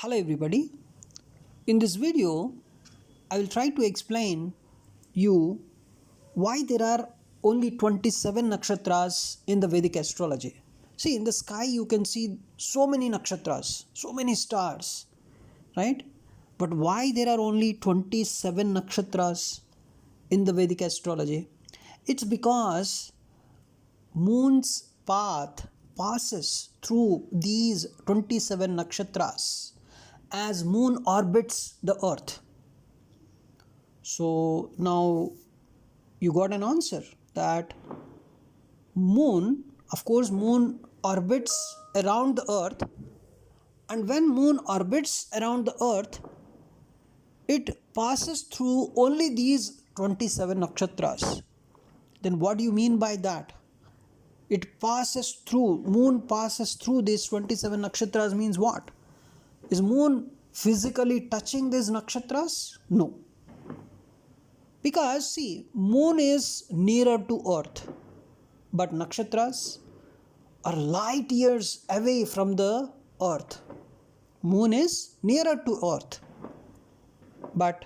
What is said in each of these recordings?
Hello everybody. In this video, I will try to explain you why there are only 27 nakshatras in the Vedic astrology. See, in the sky you can see so many nakshatras, so many stars, right? But why there are only 27 nakshatras in the Vedic astrology? It's because moon's path passes through these 27 nakshatras as moon orbits the earth. So now you got an answer that moon, of course, moon orbits around the earth, and when moon orbits around the earth, it passes through only these 27 nakshatras. Then what do you mean by that? It passes through, moon passes through these 27 nakshatras means what? Is moon physically touching these nakshatras? No. Because see, moon is nearer to earth, but nakshatras are light years away from the earth. Moon is nearer to earth, but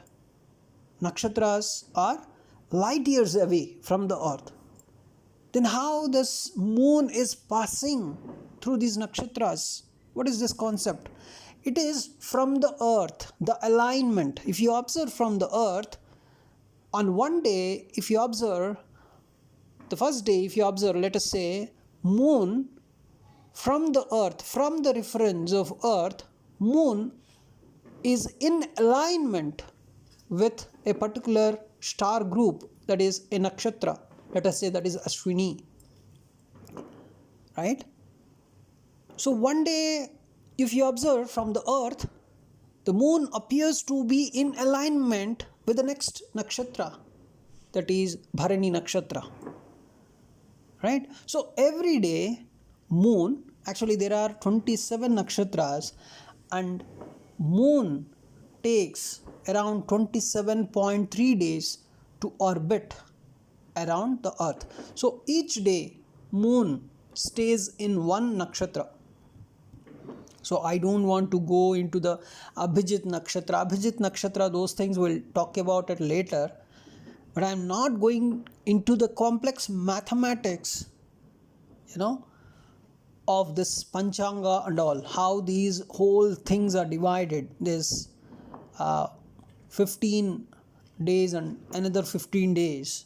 nakshatras are light years away from the earth. Then how this moon is passing through these nakshatras? What is this concept? It is from the earth, the alignment. If you observe from the earth, on one day, if you observe, the first day, if you observe, let us say, moon from the earth, from the reference of earth, moon is in alignment with a particular star group, that is a nakshatra. Let us say that is Ashwini, right? So one day, if you observe from the earth, the moon appears to be in alignment with the next nakshatra, that is Bharani nakshatra, right? So every day, moon, actually there are 27 nakshatras, and moon takes around 27.3 days to orbit around the earth. So each day moon stays in one nakshatra. So I don't want to go into the Abhijit nakshatra, those things we'll talk about it later. But I'm not going into the complex mathematics, of this Panchanga and all, how these whole things are divided. There's 15 days and another 15 days,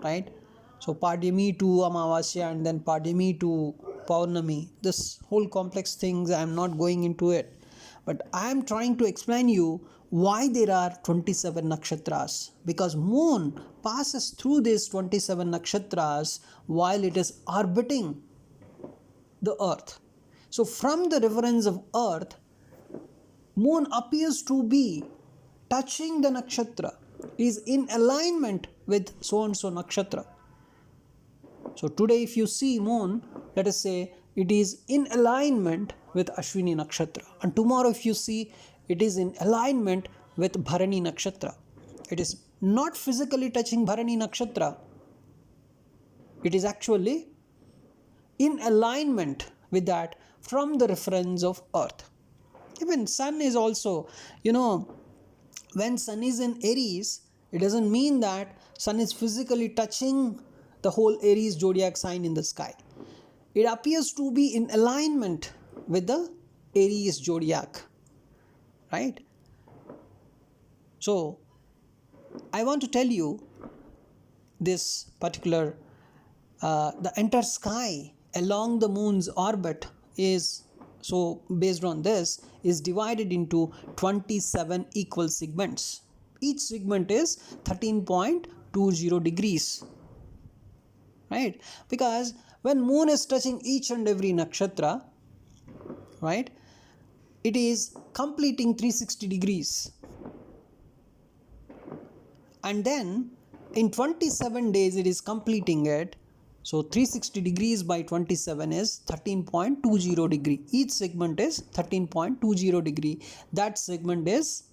right? So Padyami to Amavasya and then Padyami to Paurnami. This whole complex things, I am not going into it. But I am trying to explain you why there are 27 nakshatras. Because moon passes through these 27 nakshatras while it is orbiting the earth. So from the reference of earth, moon appears to be touching the nakshatra, is in alignment with so and so nakshatra. So today if you see moon, let us say it is in alignment with Ashwini nakshatra, and tomorrow if you see, it is in alignment with Bharani nakshatra. It is not physically touching Bharani nakshatra, it is actually in alignment with that from the reference of earth. Even sun is also, when sun is in Aries, it doesn't mean that sun is physically touching the whole Aries zodiac sign in the sky. It appears to be in alignment with the Aries zodiac, right? So I want to tell you this particular the entire sky along the moon's orbit is, so based on this, is divided into 27 equal segments. Each segment is 13.20 degrees, right? Because when moon is touching each and every nakshatra, right, it is completing 360 degrees. And then in 27 days it is completing it. So 360 degrees by 27 is 13.20 degree. Each segment is 13.20 degree. That segment is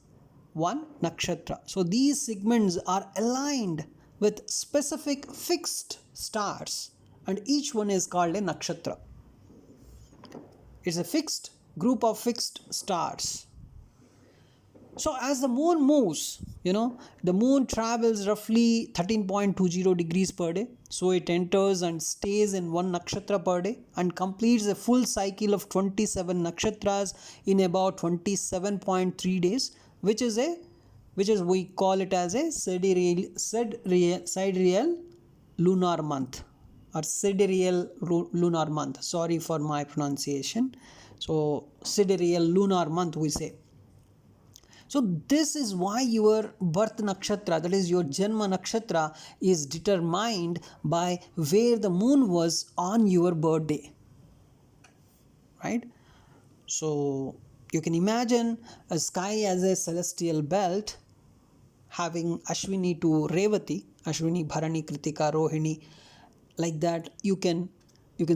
one nakshatra. So these segments are aligned with specific fixed stars, and each one is called a nakshatra. It's a fixed group of fixed stars. So as the moon moves, the moon travels roughly 13.20 degrees per day. So it enters and stays in one nakshatra per day and completes a full cycle of 27 nakshatras in about 27.3 days, which is we call it as a sidereal lunar month or sidereal lunar month. Sorry for my pronunciation. So sidereal lunar month we say. So this is why your birth nakshatra, that is your Janma nakshatra, is determined by where the moon was on your birthday. Right? So you can imagine a sky as a celestial belt having Ashwini to Revati, Ashwini, Bharani, Kritika, Rohini, like that. You can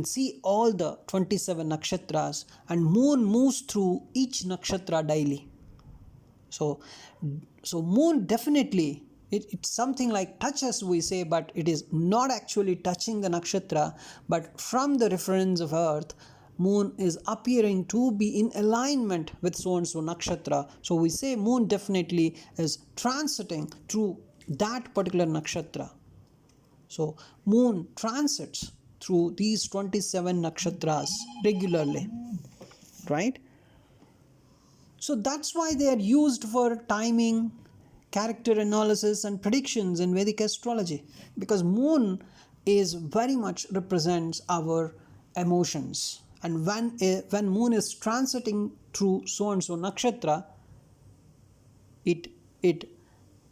see all the 27 nakshatras, and moon moves through each nakshatra daily. So moon definitely, it's something like touches we say, but it is not actually touching the nakshatra, but from the reference of earth, moon is appearing to be in alignment with so and so nakshatra. So we say moon definitely is transiting through that particular nakshatra. So moon transits through these 27 nakshatras regularly, right? So that's why they are used for timing, character analysis, and predictions in Vedic astrology, because moon is very much represents our emotions. And when moon is transiting through so and so nakshatra, it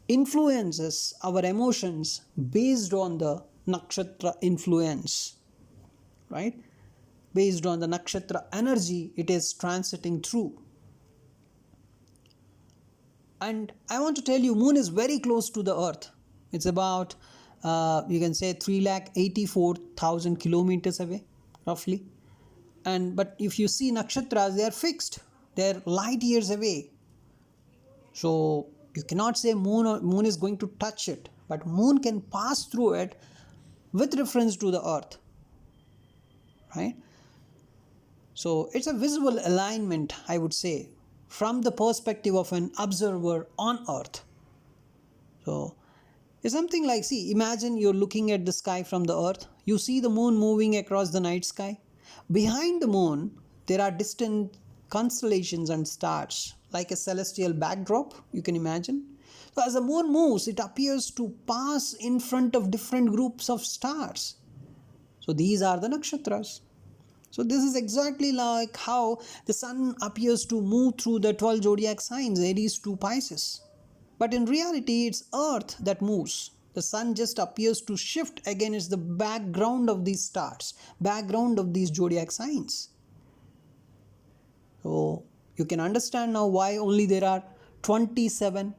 influences our emotions based on the nakshatra influence, right? Based on the nakshatra energy it is transiting through. And I want to tell you, moon is very close to the earth. It's about, you can say 384,000 kilometers away, roughly. But if you see nakshatras, they are fixed. They are light years away. So you cannot say moon is going to touch it, but moon can pass through it with reference to the earth, right? So it's a visual alignment, I would say, from the perspective of an observer on earth. So it's something like, see, imagine you're looking at the sky from the earth. You see the moon moving across the night sky. Behind the moon, there are distant constellations and stars, like a celestial backdrop, you can imagine. So as the moon moves, it appears to pass in front of different groups of stars. So these are the nakshatras. So this is exactly like how the sun appears to move through the 12 zodiac signs, Aries to Pisces. But in reality, it's Earth that moves. The sun just appears to shift against the background of these stars, background of these zodiac signs. So you can understand now why only there are 27.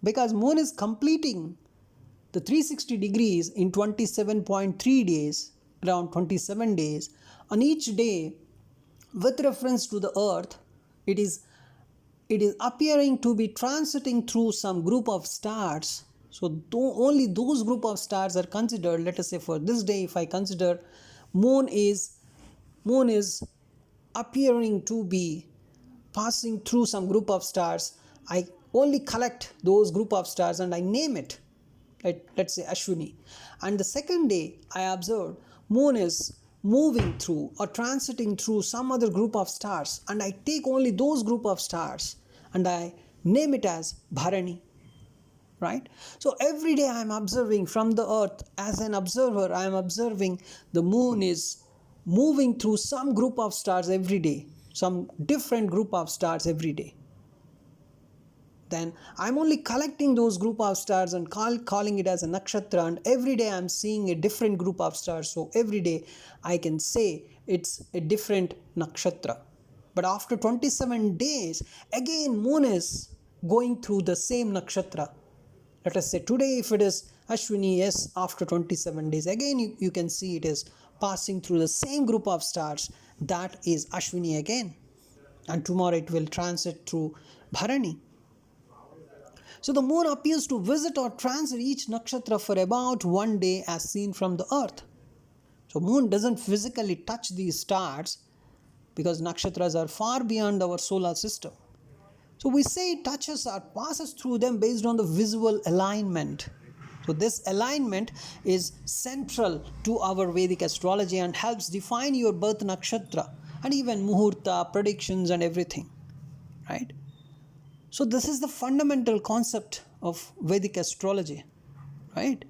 Because moon is completing the 360 degrees in 27.3 days, around 27 days. On each day, with reference to the earth, it is appearing to be transiting through some group of stars. So only those group of stars are considered. Let us say for this day, if I consider moon is appearing to be passing through some group of stars, I only collect those group of stars and I name it. Let's say Ashwini. And the second day, I observe moon is moving through or transiting through some other group of stars, and I take only those group of stars and I name it as Bharani, right? So every day I am observing from the earth. As an observer, I am observing the moon is moving through some group of stars every day, some different group of stars every day. Then I'm only collecting those group of stars and calling it as a nakshatra, and every day I'm seeing a different group of stars. So every day I can say it's a different nakshatra. But after 27 days, again moon is going through the same nakshatra. Let us say today if it is Ashwini, yes, after 27 days, again you can see it is passing through the same group of stars. That is Ashwini again. And tomorrow it will transit through Bharani. So the moon appears to visit or transit each nakshatra for about 1 day as seen from the earth. So moon doesn't physically touch these stars because nakshatras are far beyond our solar system. So we say it touches or passes through them based on the visual alignment. So this alignment is central to our Vedic astrology and helps define your birth nakshatra and even muhurta, predictions and everything, right? So this is the fundamental concept of Vedic astrology, right?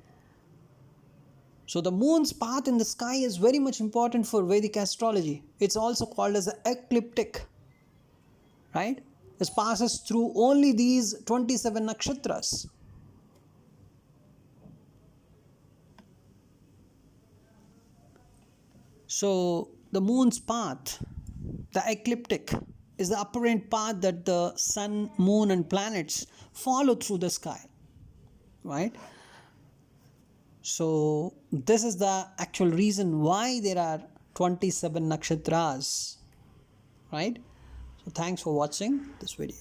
So the moon's path in the sky is very much important for Vedic astrology. It's also called as the ecliptic, right? It passes through only these 27 nakshatras. So the moon's path, the ecliptic, is the apparent path that the sun, moon, and planets follow through the sky, right? So this is the actual reason why there are 27 nakshatras, right? So thanks for watching this video.